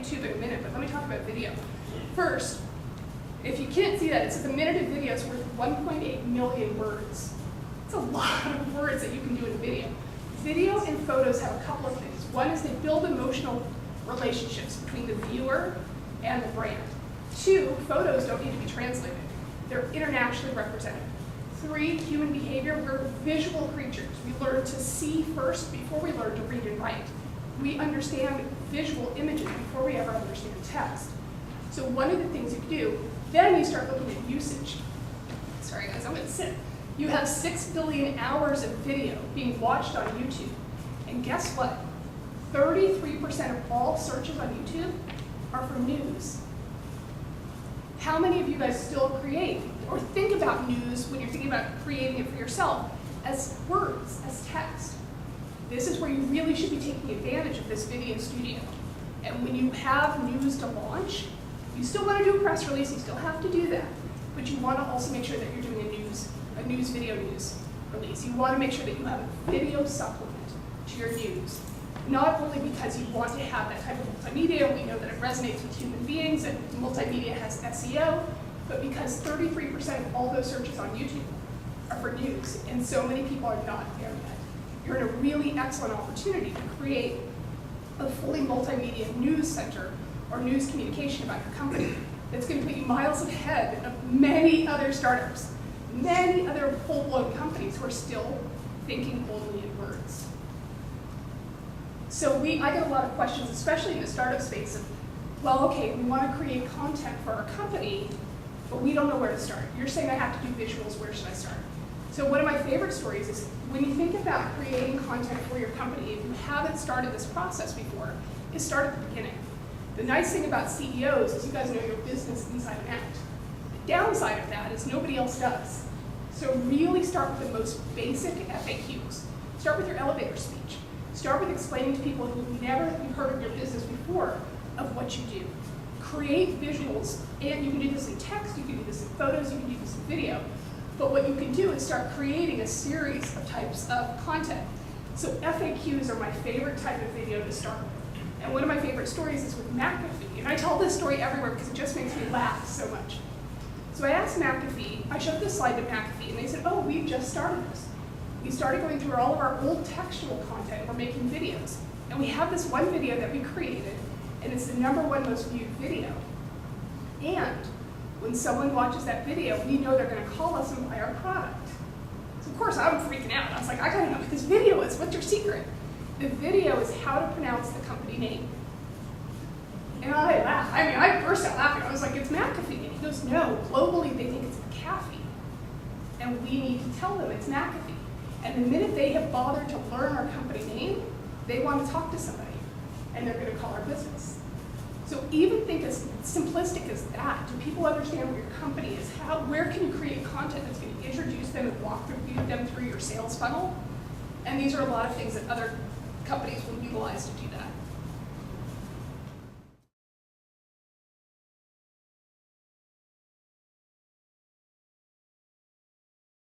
YouTube in a minute, but let me talk about video. First, if you can't see that, it says a minute of video is worth 1.8 million words. It's a lot of words that you can do in a video. Video and photos have a couple of things. One is they build emotional relationships between the viewer and the brand. Two, photos don't need to be translated. They're internationally represented. Three, human behavior, we're visual creatures. We learn to see first before we learn to read and write. We understand visual images before we ever understand text. So one of the things you can do, then you start looking at usage. Sorry guys, I'm gonna sit. You have 6 billion hours of video being watched on YouTube. And guess what? 33% of all searches on YouTube are for news. How many of you guys still create or think about news when you're thinking about creating it for yourself as words, as text? This is where you really should be taking advantage of this video studio. And when you have news to launch, you still want to do a press release, you still have to do that, but you want to also make sure that you're doing a news video release. You want to make sure that you have a video supplement to your news. Not only because you want to have that type of multimedia, we know that it resonates with human beings and multimedia has SEO, but because 33% of all those searches on YouTube are for news, and so many people are not there yet. You're in a really excellent opportunity to create a fully multimedia news center or news communication about your company that's going to put you miles ahead of many other startups, many other full-blown companies who are still thinking only in words. So I get a lot of questions, especially in the startup space, of, well, okay, we want to create content for our company, but we don't know where to start. You're saying I have to do visuals, where should I start? So one of my favorite stories is when you think about creating content for your company, if you haven't started this process before, is start at the beginning. The nice thing about CEOs is you guys know your business inside and out. The downside of that is nobody else does. So really start with the most basic FAQs. Start with your elevator speech. Start with explaining to people who've never heard of your business before of what you do. Create visuals, and you can do this in text, you can do this in photos, you can do this in video. But what you can do is start creating a series of types of content. So FAQs are my favorite type of video to start with. And one of my favorite stories is with McAfee. And I tell this story everywhere because it just makes me laugh so much. So I asked McAfee, I showed this slide to McAfee, and they said, oh, we've just started this. We started going through all of our old textual content, and we're making videos. And we have this one video that we created, and it's the #1 most viewed video. And when someone watches that video, we know they're going to call us and buy our product. So of course, I'm freaking out. I was like, I gotta know what this video is. What's your secret? The video is how to pronounce the company name. And I laughed. I mean, I burst out laughing. I was like, it's McAfee. And he goes, no, globally they think it's McAfee. And we need to tell them it's McAfee. And the minute they have bothered to learn our company name, they want to talk to somebody. And they're going to call our business. So even think as simplistic as that. Do people understand what your company is? Where can you create content that's going to introduce them and walk them through your sales funnel? And these are a lot of things that other companies will utilize to do that.